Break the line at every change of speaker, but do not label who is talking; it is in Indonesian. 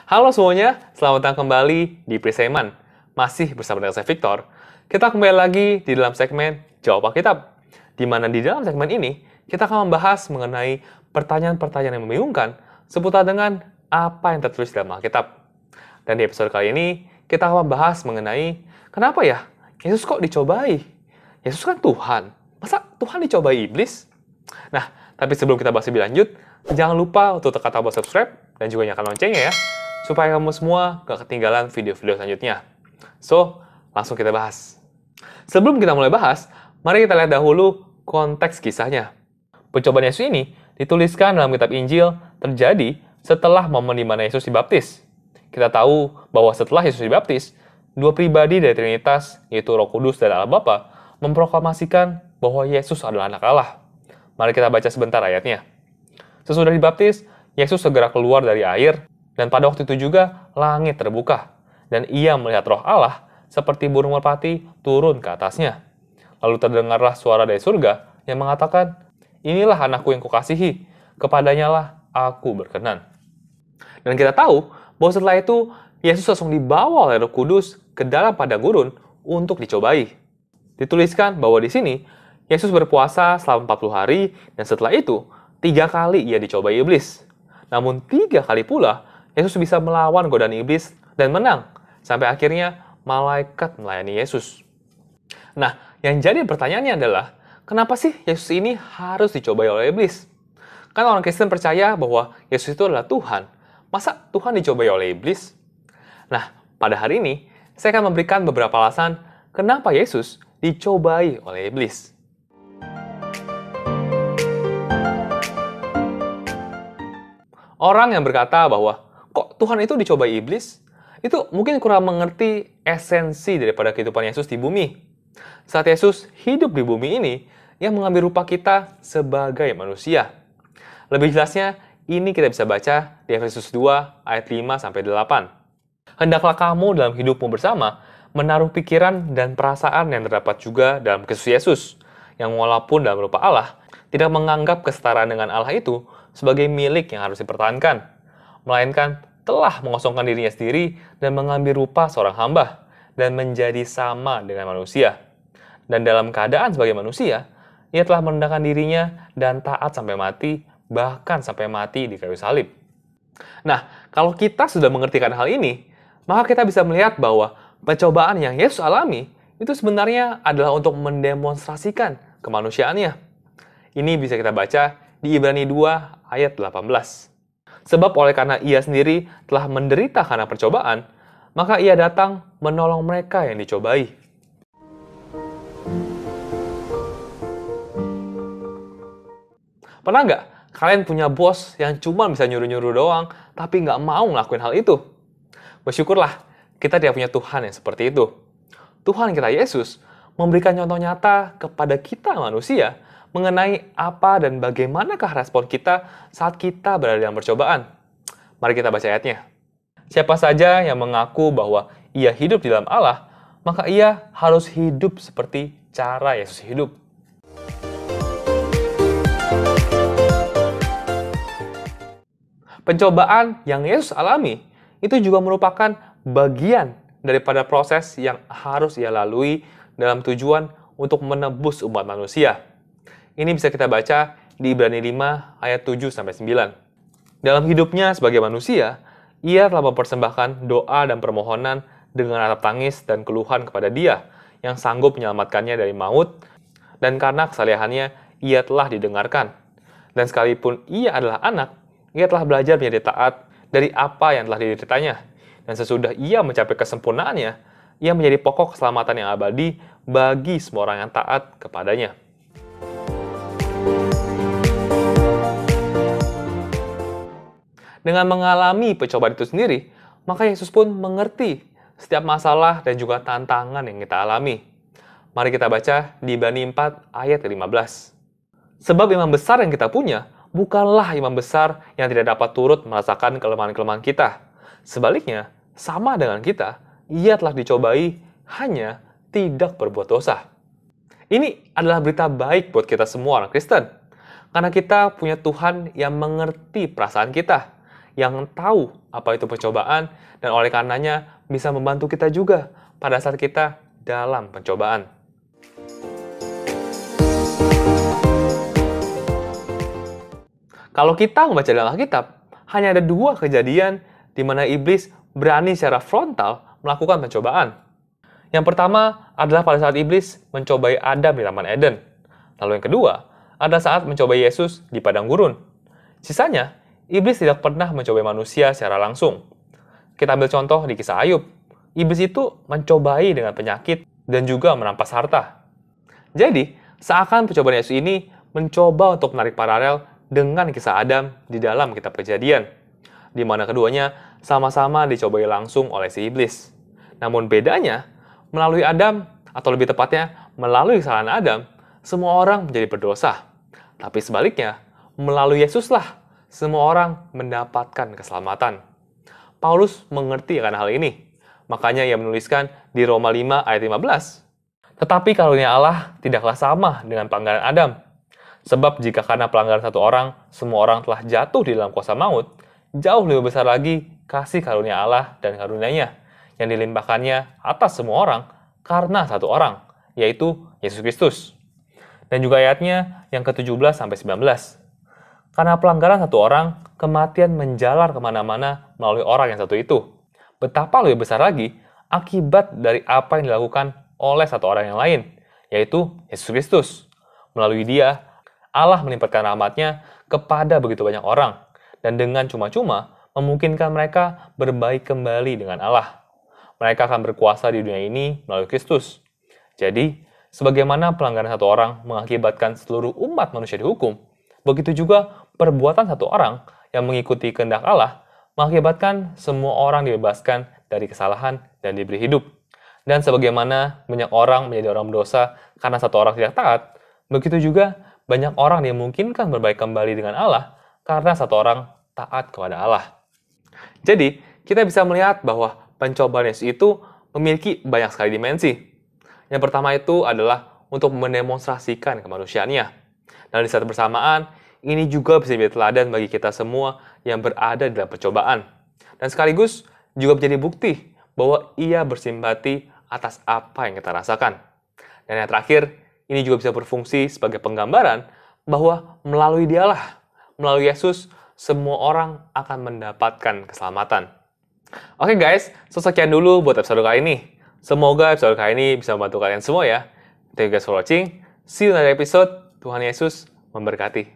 Halo semuanya, selamat datang kembali di Priseman. Masih bersama dengan saya Victor. Kita kembali lagi di dalam segmen Jawab Alkitab. Di mana di dalam segmen ini, kita akan membahas mengenai pertanyaan-pertanyaan yang membingungkan seputar dengan apa yang tertulis dalam Alkitab. Dan di episode kali ini, kita akan membahas mengenai kenapa ya Yesus kok dicobai? Yesus kan Tuhan. Masa Tuhan dicobai iblis? Nah, tapi sebelum kita bahas lebih lanjut, jangan lupa untuk tekan tombol subscribe dan juga nyalakan loncengnya ya, supaya kamu semua gak ketinggalan video-video selanjutnya. So, langsung kita bahas. Sebelum kita mulai bahas, mari kita lihat dahulu konteks kisahnya. Pencobaan Yesus ini dituliskan dalam kitab Injil terjadi setelah momen di mana Yesus dibaptis. Kita tahu bahwa setelah Yesus dibaptis, dua pribadi dari Trinitas, yaitu Roh Kudus dan Allah Bapa, memproklamasikan bahwa Yesus adalah anak Allah. Mari kita baca sebentar ayatnya. Sesudah dibaptis, Yesus segera keluar dari air, dan pada waktu itu juga langit terbuka, dan ia melihat Roh Allah seperti burung merpati turun ke atasnya. Lalu terdengarlah suara dari surga yang mengatakan, "Inilah anakku yang kukasihi, kepadanya lah aku berkenan." Dan kita tahu bahwa setelah itu, Yesus langsung dibawa oleh Roh Kudus ke dalam padang gurun untuk dicobai. Dituliskan bahwa di sini, Yesus berpuasa selama 40 hari, dan setelah itu, 3 kali ia dicobai iblis. Namun 3 kali pula, Yesus bisa melawan godaan iblis dan menang, sampai akhirnya malaikat melayani Yesus. Nah, yang jadi pertanyaannya adalah, kenapa sih Yesus ini harus dicobai oleh iblis? Kan orang Kristen percaya bahwa Yesus itu adalah Tuhan. Masa Tuhan dicobai oleh iblis? Nah, pada hari ini, saya akan memberikan beberapa alasan kenapa Yesus dicobai oleh iblis. Orang yang berkata bahwa, kok Tuhan itu dicobai iblis? Itu mungkin kurang mengerti esensi daripada kehidupan Yesus di bumi. Saat Yesus hidup di bumi ini, ia mengambil rupa kita sebagai manusia. Lebih jelasnya, ini kita bisa baca di Efesus 2 ayat 5-8. Hendaklah kamu dalam hidupmu bersama, menaruh pikiran dan perasaan yang terdapat juga dalam Kristus Yesus, yang walaupun dalam rupa Allah, tidak menganggap kesetaraan dengan Allah itu sebagai milik yang harus dipertahankan, melainkan telah mengosongkan dirinya sendiri dan mengambil rupa seorang hamba, dan menjadi sama dengan manusia. Dan dalam keadaan sebagai manusia, ia telah merendahkan dirinya dan taat sampai mati, bahkan sampai mati di kayu salib. Nah, kalau kita sudah mengertikan hal ini, maka kita bisa melihat bahwa pencobaan yang Yesus alami itu sebenarnya adalah untuk mendemonstrasikan kemanusiaannya. Ini bisa kita baca di Ibrani 2 ayat 18. Sebab oleh karena ia sendiri telah menderita karena percobaan, maka ia datang menolong mereka yang dicobai. Pernah nggak kalian punya bos yang cuma bisa nyuruh-nyuruh doang, tapi nggak mau ngelakuin hal itu? Bersyukurlah, kita tidak punya Tuhan yang seperti itu. Tuhan kita Yesus memberikan contoh nyata kepada kita manusia mengenai apa dan bagaimanakah respon kita saat kita berada dalam percobaan. Mari kita baca ayatnya. Siapa saja yang mengaku bahwa ia hidup di dalam Allah, maka ia harus hidup seperti cara Yesus hidup. Pencobaan yang Yesus alami itu juga merupakan bagian daripada proses yang harus ia lalui dalam tujuan untuk menebus umat manusia. Ini bisa kita baca di Ibrani 5 ayat 7-9. Dalam hidupnya sebagai manusia, ia telah mempersembahkan doa dan permohonan dengan ratap tangis dan keluhan kepada Dia yang sanggup menyelamatkannya dari maut, dan karena kesalehannya ia telah didengarkan. Dan sekalipun ia adalah anak, ia telah belajar menjadi taat dari apa yang telah dideritanya. Dan sesudah ia mencapai kesempurnaannya, ia menjadi pokok keselamatan yang abadi bagi semua orang yang taat kepadanya. Dengan mengalami pencobaan itu sendiri, maka Yesus pun mengerti setiap masalah dan juga tantangan yang kita alami. Mari kita baca di Ibrani 4 ayat 15. Sebab imam besar yang kita punya bukanlah imam besar yang tidak dapat turut merasakan kelemahan-kelemahan kita. Sebaliknya, sama dengan kita, ia telah dicobai, hanya tidak berbuat dosa. Ini adalah berita baik buat kita semua orang Kristen. Karena kita punya Tuhan yang mengerti perasaan kita, yang tahu apa itu pencobaan dan oleh karenanya bisa membantu kita juga pada saat kita dalam pencobaan. Kalau kita membaca dalam Alkitab, hanya ada 2 kejadian di mana iblis berani secara frontal melakukan pencobaan. Yang pertama adalah pada saat iblis mencobai Adam di Taman Eden. Lalu yang kedua adalah saat mencobai Yesus di padang gurun. Sisanya, iblis tidak pernah mencobai manusia secara langsung. Kita ambil contoh di kisah Ayub. Iblis itu mencobai dengan penyakit dan juga merampas harta. Jadi, seakan pencobaan Yesus ini mencoba untuk menarik paralel dengan kisah Adam di dalam kitab Kejadian, di mana keduanya sama-sama dicobai langsung oleh si iblis. Namun bedanya, melalui Adam, atau lebih tepatnya melalui kesalahan Adam, semua orang menjadi berdosa. Tapi sebaliknya, melalui Yesuslah semua orang mendapatkan keselamatan. Paulus mengerti akan hal ini. Makanya ia menuliskan di Roma 5 ayat 15. Tetapi karunia Allah tidaklah sama dengan pelanggaran Adam. Sebab jika karena pelanggaran satu orang, semua orang telah jatuh di dalam kuasa maut, jauh lebih besar lagi kasih karunia Allah dan karunia-Nya yang dilimpahkannya atas semua orang karena satu orang, yaitu Yesus Kristus. Dan juga ayatnya yang ke-17-19. Karena pelanggaran satu orang, kematian menjalar kemana-mana melalui orang yang satu itu. Betapa lebih besar lagi akibat dari apa yang dilakukan oleh satu orang yang lain, yaitu Yesus Kristus. Melalui Dia, Allah melimpahkan rahmat-Nya kepada begitu banyak orang, dan dengan cuma-cuma memungkinkan mereka berbaik kembali dengan Allah. Mereka akan berkuasa di dunia ini melalui Kristus. Jadi, sebagaimana pelanggaran satu orang mengakibatkan seluruh umat manusia dihukum, begitu juga perbuatan satu orang yang mengikuti kehendak Allah mengakibatkan semua orang dibebaskan dari kesalahan dan diberi hidup. Dan sebagaimana banyak orang menjadi orang berdosa karena satu orang tidak taat, begitu juga banyak orang dimungkinkan berbaik kembali dengan Allah karena satu orang taat kepada Allah. Jadi, kita bisa melihat bahwa pencobaan Yesus itu memiliki banyak sekali dimensi. Yang pertama itu adalah untuk mendemonstrasikan kemanusiaannya. Dan di saat bersamaan, ini juga bisa menjadi teladan bagi kita semua yang berada dalam percobaan. Dan sekaligus juga menjadi bukti bahwa Ia bersimpati atas apa yang kita rasakan. Dan yang terakhir, ini juga bisa berfungsi sebagai penggambaran bahwa melalui Dialah, melalui Yesus, semua orang akan mendapatkan keselamatan. Oke guys, sekian dulu buat episode kali ini. Semoga episode kali ini bisa membantu kalian semua ya. Thank you guys for watching. See you in the next episode. Tuhan Yesus memberkati.